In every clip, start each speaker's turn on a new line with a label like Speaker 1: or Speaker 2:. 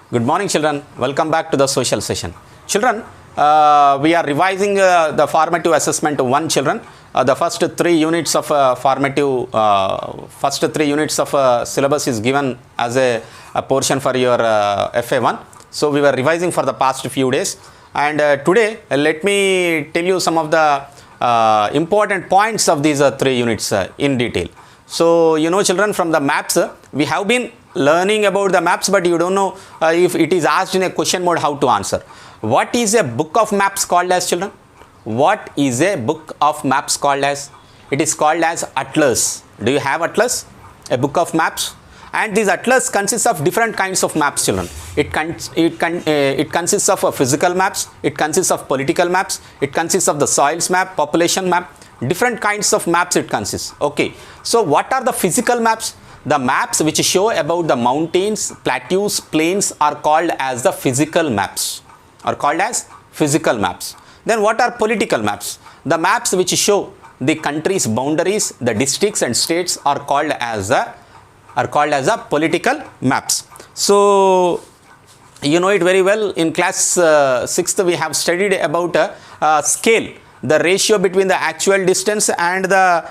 Speaker 1: Good morning, children. Welcome back to the social session. Children, we are revising the formative assessment 1, children. The first 3 units of syllabus is given as a portion for your FA1. So we were revising for the past few days, and today let me tell you some of the important points of these 3 units in detail. So you know, children, from the maps we have been learning about the maps, but you don't know if it is asked in a question mode how to answer. What is a book of maps called as, children? What is a book of maps called as? It is called as atlas. Do you have atlas? A book of maps? And this atlas consists of different kinds of maps, children. It consists of physical maps, it consists of political maps, it consists of the soils map, population map, different kinds of maps it consists. Okay, so what are the physical maps? The maps which show about the mountains, plateaus, plains are called as the physical maps. Then what are political maps? The maps which show the country's boundaries, the districts and states are called as the political maps. So you know it very well. In class 6th we have studied about scale, the ratio between the actual distance and the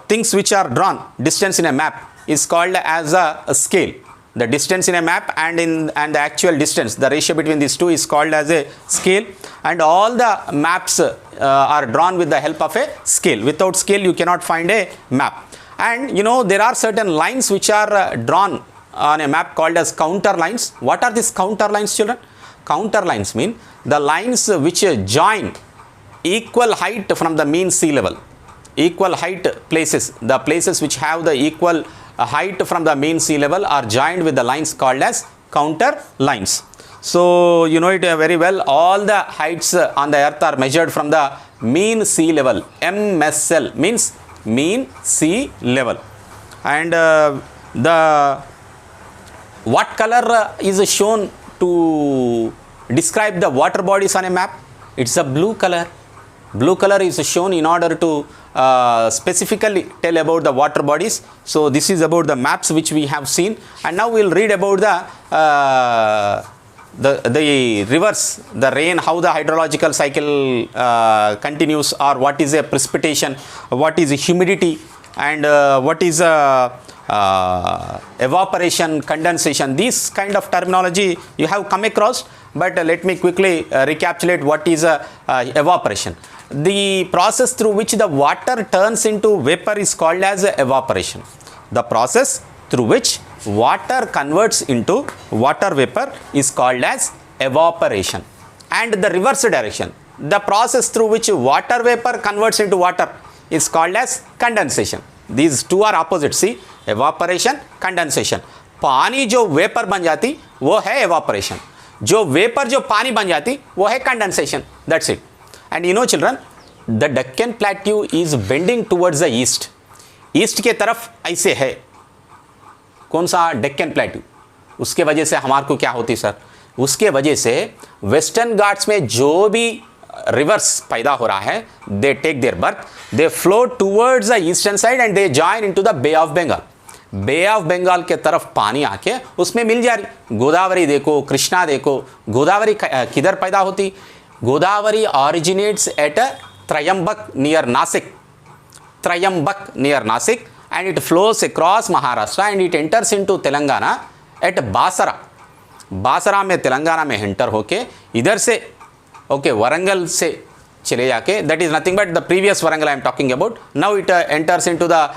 Speaker 1: things which are drawn, distance in a map is called as a scale. The distance in a map and the actual distance, the ratio between these two is called as a scale, and all the maps are drawn with the help of a scale. Without scale you cannot find a map. And you know, there are certain lines which are drawn on a map called as counter lines. What are these counter lines, children? Counter lines mean the lines which join equal height from the mean sea level. Equal height places, the places which have the equal height from the mean sea level are joined with the lines called as counter lines. So you know it very well. All the heights on the earth are measured from the mean sea level. MSL means mean sea level. And what color is shown to describe the water bodies on a map? It's a blue color. Blue color is shown in order to specifically tell about the water bodies. So this is about the maps which we have seen, and now we will read about the rivers, the rain, how the hydrological cycle continues, or what is a precipitation, what is humidity, and what is evaporation, condensation. This kind of terminology you have come across, but let me quickly recapitulate what is evaporation. The process through which the water turns into vapor is called as evaporation. The process through which water converts into water vapor is called as evaporation. And the reverse direction, the process through which water vapor converts into water is called as condensation. These two are opposite. See, evaporation, condensation. पानी जो vapour बन जाती वो है evaporation, जो vapour जो पानी बन जाती वो है condensation. That's it. And you know, children, the Deccan Plateau is bending towards the east. East के तरफ ऐसे है. कौन सा डेक्कन प्लेट्यू? उसके वजह से हमारे को क्या होती सर? उसके वजह से वेस्टर्न घाट्स में जो भी रिवर्स पैदा हो रहा है, they take their birth, they flow towards the eastern side and they join into the bay of Bengal. Bay of Bengal के तरफ पानी आके उसमें मिल जा रही. गोदावरी देखो, कृष्णा देखो. गोदावरी किधर पैदा होती? Godavari originates at Trayambak near Nasik. Trayambak near Nasik, and it flows across Maharashtra and it enters into Telangana at Basara. Basara में तेलंगाना में एंटर होके इधर से वरंगल से चले जाके, that is nothing but the previous Warangal I am talking about. Now it enters into the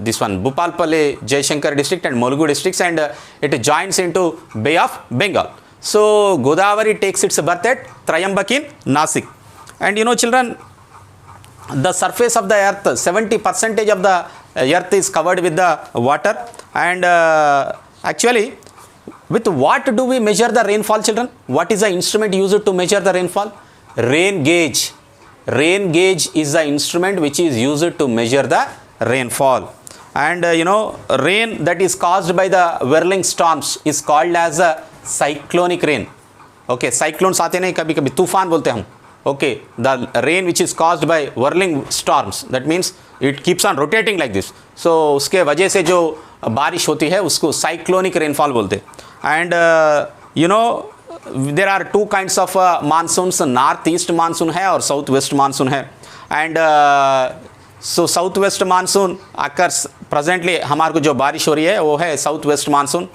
Speaker 1: this one Bhupalpally, Jaishankar district and Murugu districts, and it joins into Bay of Bengal. So Godavari takes its birth at Trayambak in Nasik. And you know, children, the surface of the earth, 70% of the earth is covered with the water. And actually, with what do we measure the rainfall, children? What is the instrument used to measure the rainfall? Rain gauge. Rain gauge is the instrument which is used to measure the rainfall. And you know, rain that is caused by the whirling storms is called as a cyclonic rain. Okay, cyclones आते नहीं कभी कभी, तूफान बोलते हम. Okay, the rain which is caused by whirling storms, that means it keeps on rotating like this. So उसके वजह से जो बारिश होती है उसको साइक्लोनिक रेनफॉल बोलते हैं. and you know there are two kinds of monsoons, north east monsoon है और south west monsoon है, and so south west monsoon occurs presently हमारे को जो बारिश हो रही है वो है साउथ वेस्ट मानसून।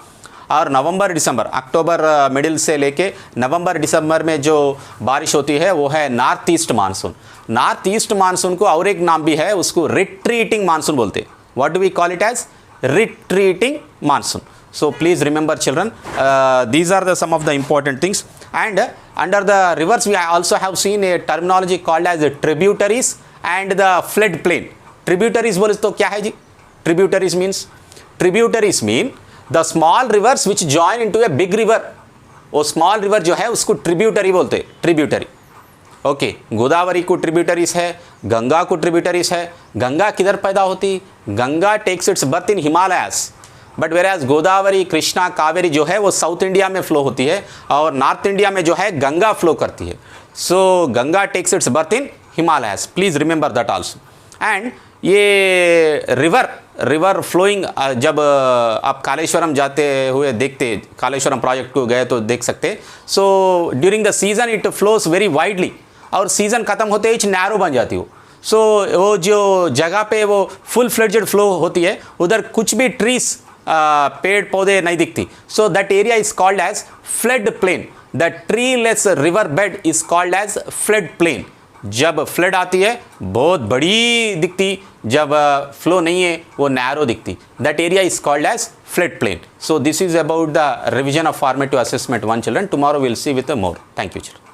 Speaker 1: और नवंबर दिसंबर अक्टूबर मिडिल से लेके नवंबर दिसंबर में जो बारिश होती है वो है north east monsoon. North east monsoon को और एक नाम भी है, उसको रिट्रीटिंग मानसून बोलते हैं। What do we call it as? Retreating monsoon. So please remember children, these are the some of the important things, and under the rivers we also have seen a terminology called as tributaries and the floodplain. Tributaries बोले तो क्या है जी? Tributaries mean the small rivers which join into a big river. वो small river जो है उसको tributary बोलते हैं, tributary. ओके गोदावरी को ट्रिब्यूटरीज है, गंगा को ट्रिब्यूटरीज है। गंगा किधर पैदा होती? Ganga takes its birth in Himalayas, but whereas Godavari Krishna Kaveri जो है वो साउथ इंडिया में फ्लो होती है और नॉर्थ इंडिया में जो है गंगा फ्लो करती है। So Ganga takes its birth in Himalayas, please remember that also. And ये रिवर फ्लोइंग जब आप कालेश्वरम जाते हुए देखते, कालेश्वरम प्रोजेक्ट को गए तो देख सकते। So during the season it flows very widely, और सीज़न ख़त्म होते ही नैरो बन जाती हो। सो वो जो जगह पे वो फुल फ्लेड्जेड फ्लो होती है उधर कुछ भी ट्रीज पेड़ पौधे नहीं दिखती। So that area is called as flood plain. The treeless river bed is called as flood plain. जब फ्लड आती है बहुत बड़ी दिखती, जब फ्लो नहीं है वो नैरो दिखती। That area is called as flood plain. So this is about the revision of formative assessment 1 children. Tomorrow will see with more. Thank you children.